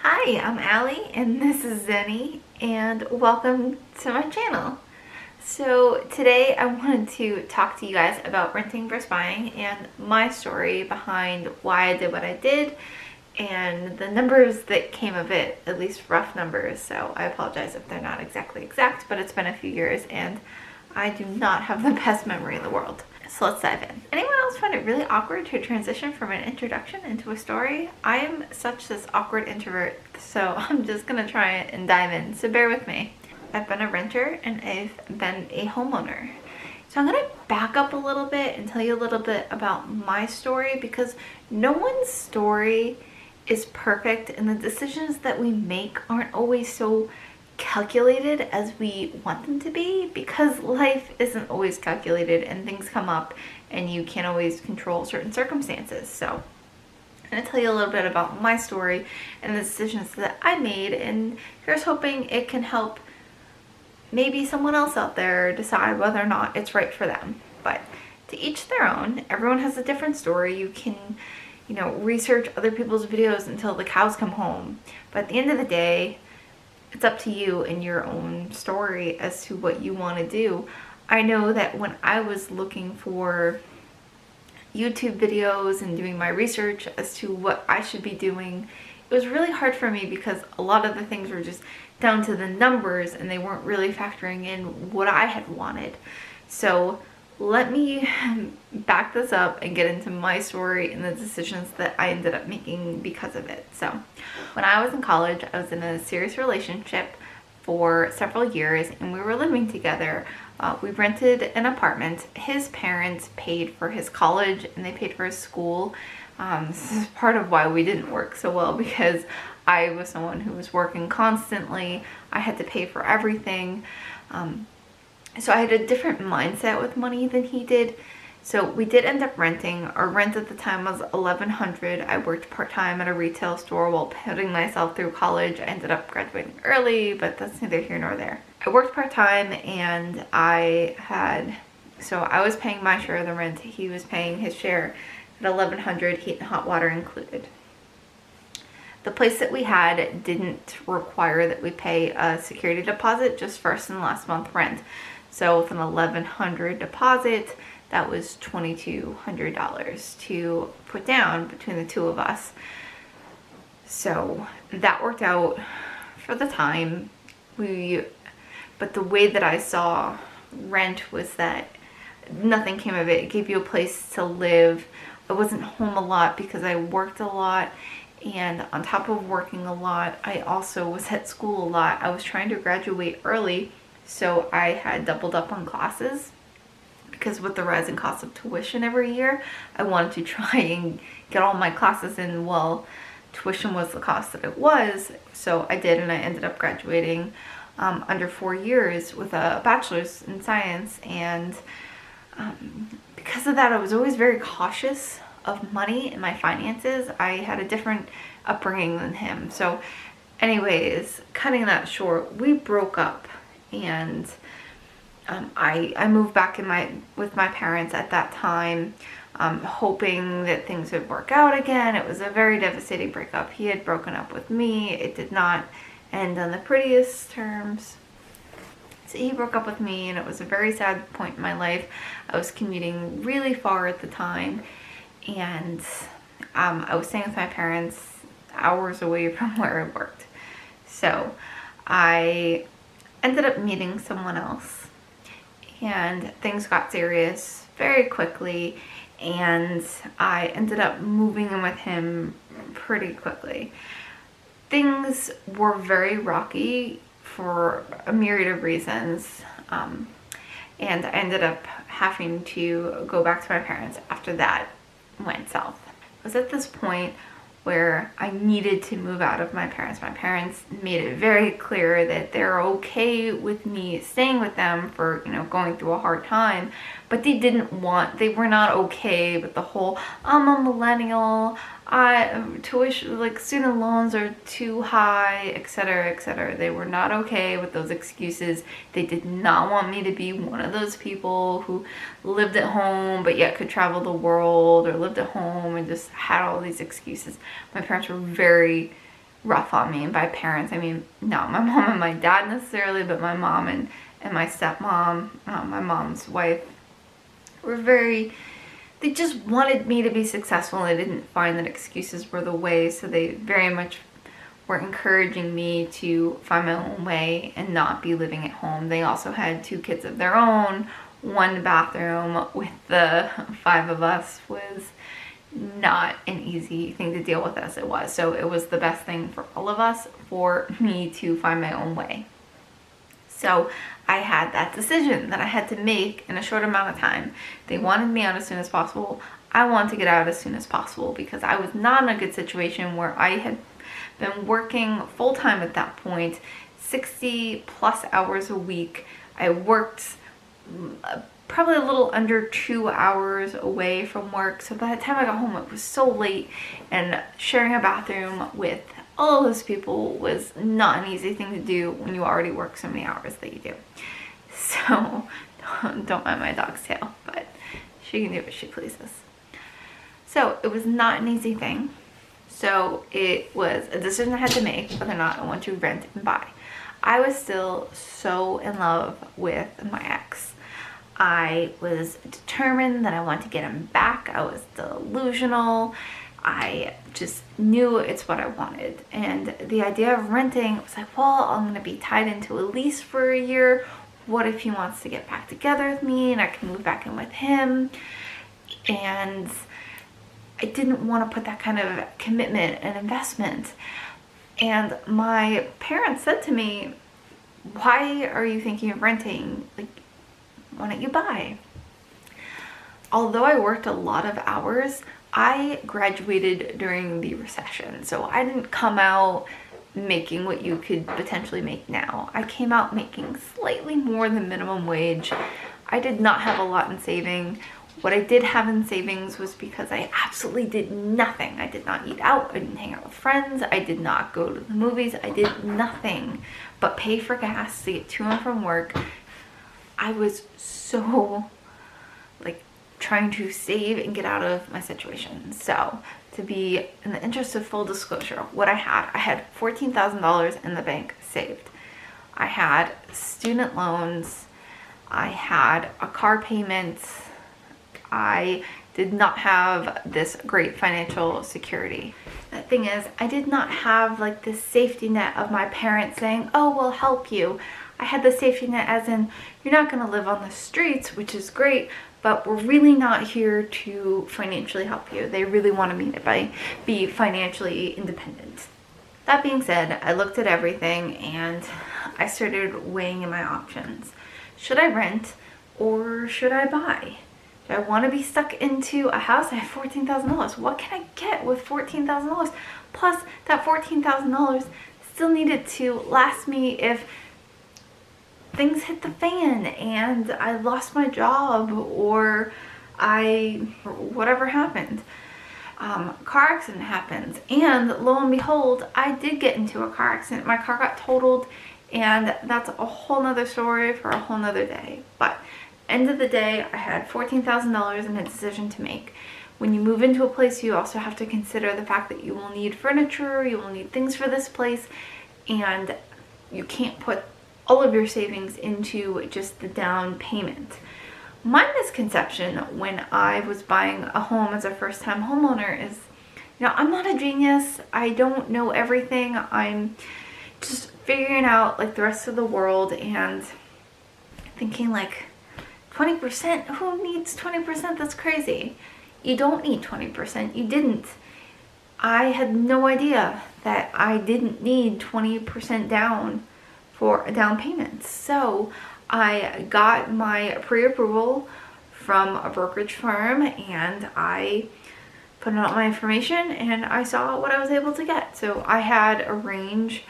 Hi, I'm Allie and this is Zenny and welcome to my channel. So today I wanted to talk to you guys about renting versus buying and my story behind why I did what I did and the numbers that came of it, at least rough numbers. So I apologize if they're not exactly exact, but it's been a few years and I do not have the best memory in the world. So let's dive in. Anyone else find it really awkward to transition from an introduction into a story? I am such this awkward introvert, so I'm just gonna try it and dive in, so bear with me. I've been a renter and I've been a homeowner. So I'm gonna back up a little bit and tell you a little bit about my story because no one's story is perfect and the decisions that we make aren't always so calculated as we want them to be because life isn't always calculated and things come up and you can't always control certain circumstances. So I'm going to tell you a little bit about my story and the decisions that I made, and here's hoping it can help maybe someone else out there decide whether or not it's right for them. But to each their own. Everyone has a different story. You can research other people's videos until the cows come home, but at the end of the day, it's up to you and your own story as to what you want to do. I know that when I was looking for YouTube videos and doing my research as to what I should be doing, it was really hard for me because a lot of the things were just down to the numbers and they weren't really factoring in what I had wanted. So let me back this up and get into my story and the decisions that I ended up making because of it. So when I was in college, I was in a serious relationship for several years and we were living together. We rented an apartment. His parents paid for his college and they paid for his school. This is part of why we didn't work so well because I was someone who was working constantly. I had to pay for everything. So I had a different mindset with money than he did. So we did end up renting. Our rent at the time was $1,100. I worked part-time at a retail store while putting myself through college. I ended up graduating early, but that's neither here nor there. I worked part-time and I was paying my share of the rent. He was paying his share at $1,100, heat and hot water included. The place that we had didn't require that we pay a security deposit, just first and last month rent. So with an $1,100 deposit, that was $2,200 to put down between the two of us. So that worked out for the time. But the way that I saw rent was that nothing came of it. It gave you a place to live. I wasn't home a lot because I worked a lot. And on top of working a lot, I also was at school a lot. I was trying to graduate early, so I had doubled up on classes because with the rising cost of tuition every year, I wanted to try and get all my classes in while tuition was the cost that it was. So I did, and I ended up graduating under 4 years with a bachelor's in science. And because of that, I was always very cautious of money and my finances. I had a different upbringing than him. So anyways, cutting that short, we broke up and I moved back with my parents at that time, hoping that things would work out again. It was a very devastating breakup. He had broken up with me. It did not end on the prettiest terms. So he broke up with me and it was a very sad point in my life. I was commuting really far at the time. And I was staying with my parents hours away from where I worked. So I ended up meeting someone else and things got serious very quickly, and I ended up moving in with him pretty quickly. Things were very rocky for a myriad of reasons, and I ended up having to go back to my parents after that went south. I was at this point where I needed to move out of my parents. My parents made it very clear that they're okay with me staying with them for, going through a hard time, but they were not okay with the whole, I'm a millennial, tuition, like student loans are too high, etc., etc. They were not okay with those excuses. They did not want me to be one of those people who lived at home but yet could travel the world, or lived at home and just had all these excuses. My parents were very, rough on me. And by parents, I mean not my mom and my dad necessarily, but my mom and my stepmom, my mom's wife, were they just wanted me to be successful, and they didn't find that excuses were the way, so they very much were encouraging me to find my own way and not be living at home. They also had 2 kids of their own. One bathroom with the 5 of us was not an easy thing to deal with as it was. So it was the best thing for all of us for me to find my own way. So I had that decision that I had to make in a short amount of time. They wanted me out as soon as possible. I wanted to get out as soon as possible because I was not in a good situation where I had been working full-time at that point, 60 plus hours a week. I worked probably a little under 2 hours away from work. So by the time I got home, it was so late, and sharing a bathroom with all those people was not an easy thing to do when you already work so many hours that you do. So don't mind my dog's tail, but she can do what she pleases. So it was not an easy thing. So it was a decision I had to make whether or not I want to rent and buy. I was still so in love with my ex. I was determined that I wanted to get him back. I was delusional. I just knew it's what I wanted. And the idea of renting was like, well, I'm going to be tied into a lease for a year. What if he wants to get back together with me and I can move back in with him? And I didn't want to put that kind of commitment and investment. And my parents said to me, why are you thinking of renting? Like, why don't you buy? Although I worked a lot of hours, I graduated during the recession. So I didn't come out making what you could potentially make now. I came out making slightly more than minimum wage. I did not have a lot in saving. What I did have in savings was because I absolutely did nothing. I did not eat out. I didn't hang out with friends. I did not go to the movies. I did nothing but pay for gas to get to and from work. I was so trying to save and get out of my situation. So to be in the interest of full disclosure, what I had $14,000 in the bank saved. I had student loans. I had a car payment. I did not have this great financial security. The thing is, I did not have this safety net of my parents saying, oh, we'll help you. I had the safety net as in, you're not going to live on the streets, which is great, but we're really not here to financially help you. They really wanted me to be financially independent. That being said, I looked at everything and I started weighing in my options. Should I rent or should I buy? Do I want to be stuck into a house? I have $14,000. What can I get with $14,000? Plus, that $14,000 still needed to last me if things hit the fan and I lost my job or whatever happened. Car accident happens, and lo and behold, I did get into a car accident. My car got totaled, and that's a whole nother story for a whole nother day. But end of the day, I had $14,000 in a decision to make. When you move into a place, you also have to consider the fact that you will need furniture, you will need things for this place, and you can't put all of your savings into just the down payment. My misconception when I was buying a home as a first-time homeowner is, I'm not a genius. I don't know everything. I'm just figuring out the rest of the world and thinking 20%? Who needs 20%? That's crazy. You don't need 20%. You didn't. I had no idea that I didn't need 20% down for a down payment. So I got my pre-approval from a brokerage firm and I put in all my information and I saw what I was able to get. So I had a range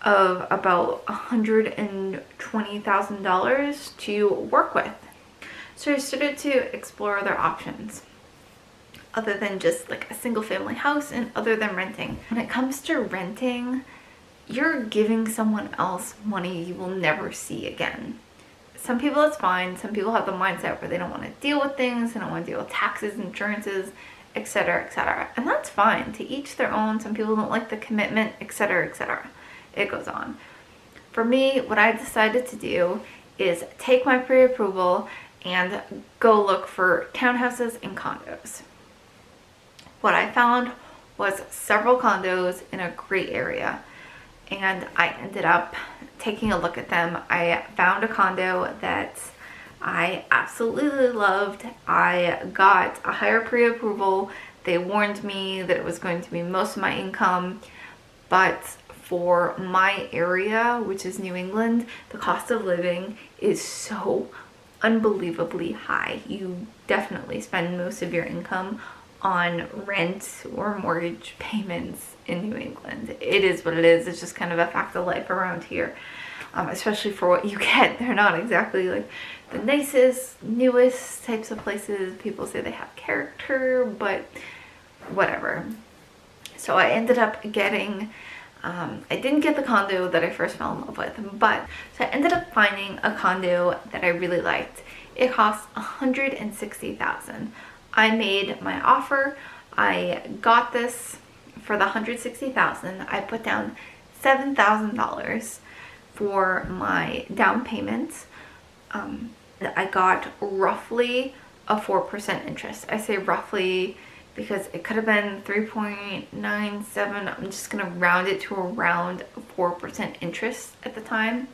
of about $120,000 to work with. So I started to explore other options other than just a single family house and other than renting. When it comes to renting, you're giving someone else money you will never see again. Some people it's fine. Some people have the mindset where they don't want to deal with things, they don't want to deal with taxes, insurances, etc., etc. And that's fine. To each their own. Some people don't like the commitment, etc., etc. It goes on. For me, what I decided to do is take my pre-approval and go look for townhouses and condos. What I found was several condos in a great area, and I ended up taking a look at them. I found a condo that I absolutely loved. I got a higher pre-approval. They warned me that it was going to be most of my income, but for my area, which is New England, the cost of living is so unbelievably high. You definitely spend most of your income on rent or mortgage payments in New England. It is what it is. It's just kind of a fact of life around here, especially for what you get. They're not exactly like the nicest, newest types of places. People say they have character, but whatever. So I ended up getting, I didn't get the condo that I first fell in love with, but so I ended up finding a condo that I really liked. It cost $160,000. I made my offer. I got this for the $160,000. I put down $7,000 for my down payment. I got roughly a 4% interest. I say roughly because it could have been 3.97. I'm just gonna round it to around 4% interest at the time,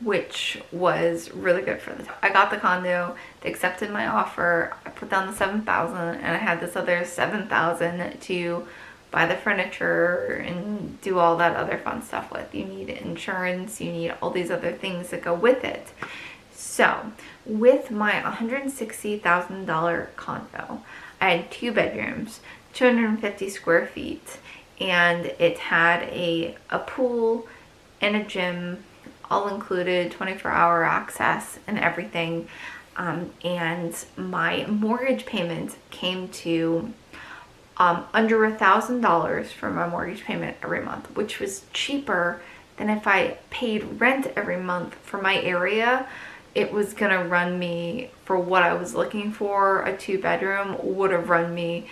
which was really good for the time. I got the condo, they accepted my offer, I put down the $7,000, and I had this other $7,000 to buy the furniture and do all that other fun stuff with. You need insurance, you need all these other things that go with it. So with my $160,000 condo, I had 2 bedrooms, 250 square feet, and it had a pool and a gym, all included, 24-hour access and everything. And my mortgage payment came to under $1,000 for my mortgage payment every month, which was cheaper than if I paid rent every month for my area. It was gonna run me, for what I was looking for, a 2-bedroom would have run me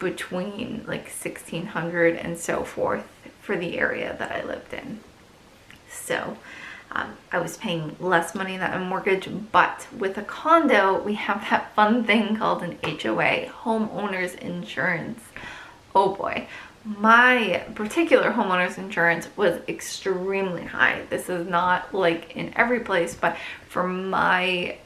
between like $1,600 and so forth for the area that I lived in. So I was paying less money than a mortgage, but with a condo, we have that fun thing called an HOA, homeowner's insurance. Oh boy. My particular homeowner's insurance was extremely high. This is not like in every place, but for my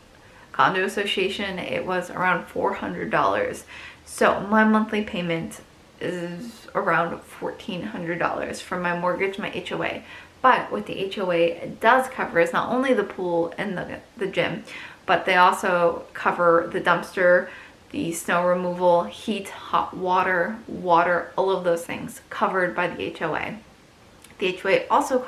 condo association, it was around $400. So my monthly payment is around $1,400 for my mortgage, my HOA. But what the HOA does cover is not only the pool and the gym, but they also cover the dumpster, the snow removal, heat, hot water, all of those things covered by the HOA. The HOA also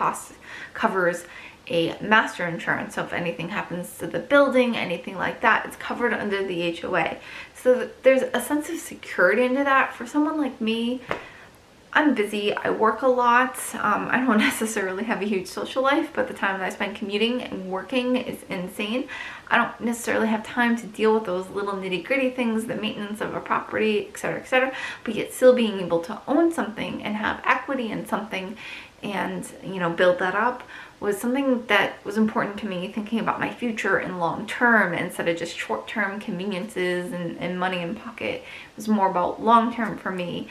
covers a master insurance, so if anything happens to the building, anything like that, it's covered under the HOA. So there's a sense of security into that. For someone like me, I'm busy, I work a lot, I don't necessarily have a huge social life, but the time that I spend commuting and working is insane. I don't necessarily have time to deal with those little nitty-gritty things, the maintenance of a property, etc., but yet still being able to own something and have equity in something and, you know, build that up was something that was important to me, thinking about my future and long term instead of just short-term conveniences and money in pocket. It was more about long term for me.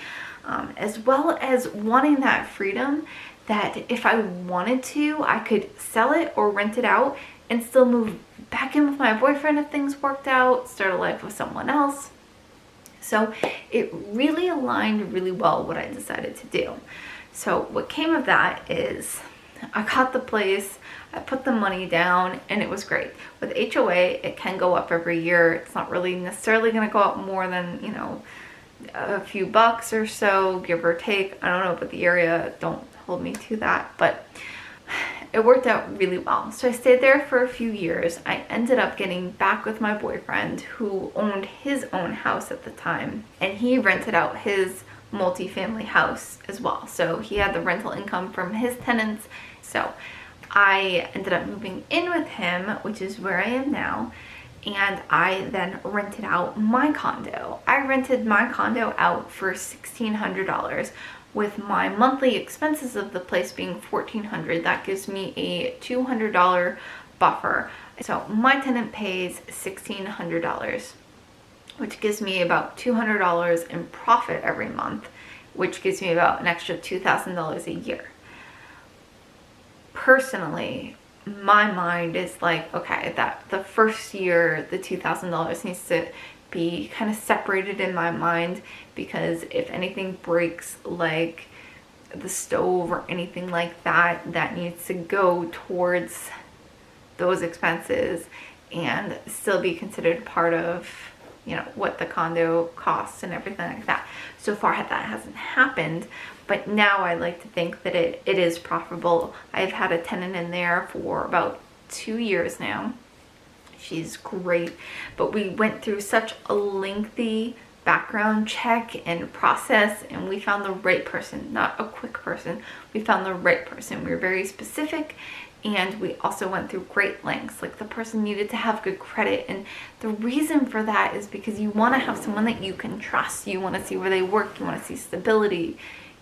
As well as wanting that freedom that if I wanted to, I could sell it or rent it out and still move back in with my boyfriend if things worked out, start a life with someone else. So it really aligned really well what I decided to do. So what came of that is I got the place, I put the money down, and it was great. With HOA, it can go up every year. It's not really necessarily going to go up more than, you know, a few bucks or so, give or take. I don't know about the area, don't hold me to that, but it worked out really well. So I stayed there for a few years. I ended up getting back with my boyfriend, who owned his own house at the time, and he rented out his multi-family house as well. So he had the rental income from his tenants. So I ended up moving in with him, which is where I am now. and I then rented out my condo. I rented my condo out for $1,600 with my monthly expenses of the place being $1,400. That gives me a $200 buffer. So my tenant pays $1,600, which gives me about $200 in profit every month, which gives me about an extra $2,000 a year. Personally, my mind is like, okay, that the first year, the $2,000 needs to be kind of separated in my mind, because if anything breaks, like the stove or anything like that, that needs to go towards those expenses and still be considered part of, you know, what the condo costs and everything like that. So far that hasn't happened, but now I like to think that it is profitable. I've had a tenant in there for about 2 years now. She's great, but we went through such a lengthy background check and process, and we found the right person, not a quick person. We found the right person. We were very specific, and we also went through great lengths. Like, the person needed to have good credit, and the reason for that is because you want to have someone that you can trust. You want to see where they work. You want to see stability.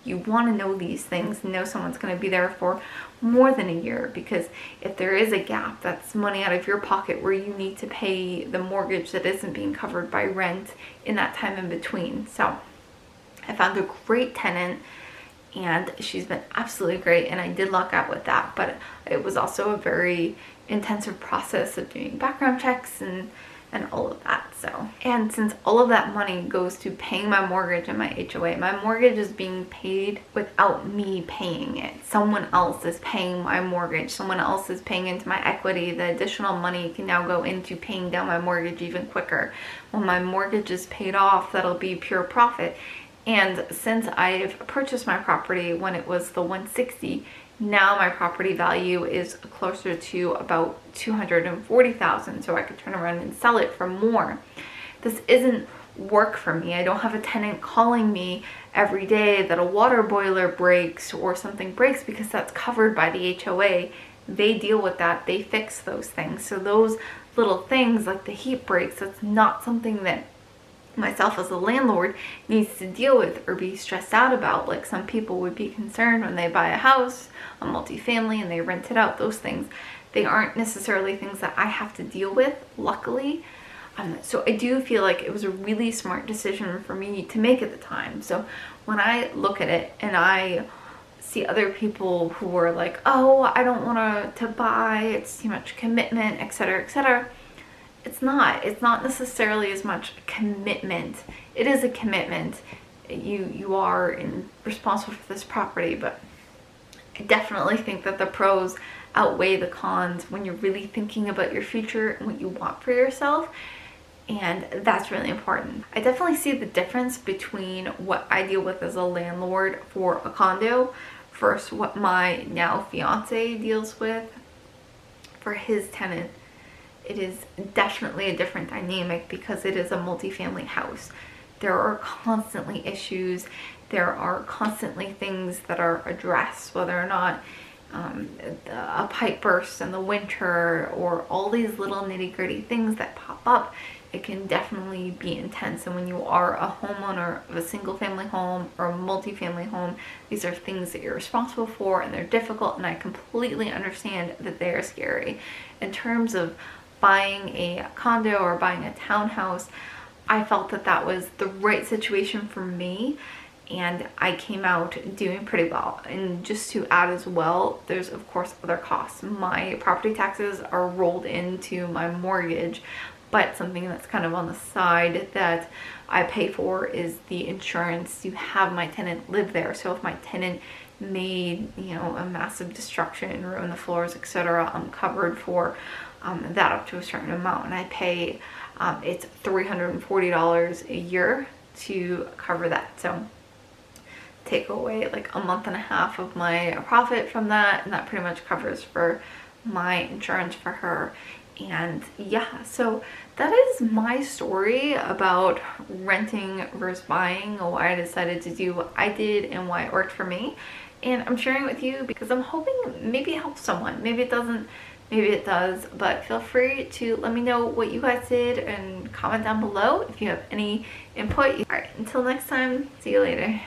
You want to know these things, know someone's going to be there for more than a year, because if there is a gap, that's money out of your pocket where you need to pay the mortgage that isn't being covered by rent in that time in between. So I found a great tenant, and she's been absolutely great, and I did luck out with that, but it was also a very intensive process of doing background checks and all of that. So, and since all of that money goes to paying my mortgage and my HOA, my mortgage is being paid without me paying it. Someone else is paying my mortgage. Someone else is paying into my equity. The additional money can now go into paying down my mortgage even quicker. When my mortgage is paid off, that'll be pure profit. And since I've purchased my property when it was the 160, now my property value is closer to about $240,000, so I could turn around and sell it for more. This isn't work for me. I don't have a tenant calling me every day that a water boiler breaks or something breaks, because that's covered by the HOA. They deal with that. They fix those things. So those little things like the heat breaks, that's not something that myself as a landlord needs to deal with or be stressed out about, like some people would be concerned when they buy a house, a multifamily, and they rent it out. Those things, they aren't necessarily things that I have to deal with, luckily. So I do feel like it was a really smart decision for me to make at the time. So when I look at it and I see other people who were like, oh, I don't want to buy, it's too much commitment, etc., etc., it's not necessarily as much commitment. It is a commitment. You are responsible for this property, but I definitely think that the pros outweigh the cons when you're really thinking about your future and what you want for yourself, and that's really important. I definitely see the difference between what I deal with as a landlord for a condo versus what my now fiance deals with for his tenant. It is definitely a different dynamic because it is a multifamily house. There are constantly issues. There are constantly things that are addressed, whether or not a pipe bursts in the winter or all these little nitty-gritty things that pop up. It can definitely be intense. And when you are a homeowner of a single family home or a multifamily home, these are things that you're responsible for, and they're difficult, and I completely understand that they are scary. In terms of buying a condo or buying a townhouse, I felt that that was the right situation for me, and I came out doing pretty well. And just to add as well, there's of course other costs. My property taxes are rolled into my mortgage, but something that's kind of on the side that I pay for is the insurance to have my tenant live there. So if my tenant made, you know, a massive destruction, ruin the floors, etc., I'm covered for that up to a certain amount, and I pay it's $340 a year to cover that. So take away like a month and a half of my profit from that, and that pretty much covers for my insurance for her. And yeah, so that is my story about renting versus buying, why I decided to do what I did and why it worked for me. And I'm sharing it with you because I'm hoping maybe it helps someone. Maybe it doesn't maybe it does, but feel free to let me know what you guys did and comment down below if you have any input. All right, until next time, see you later.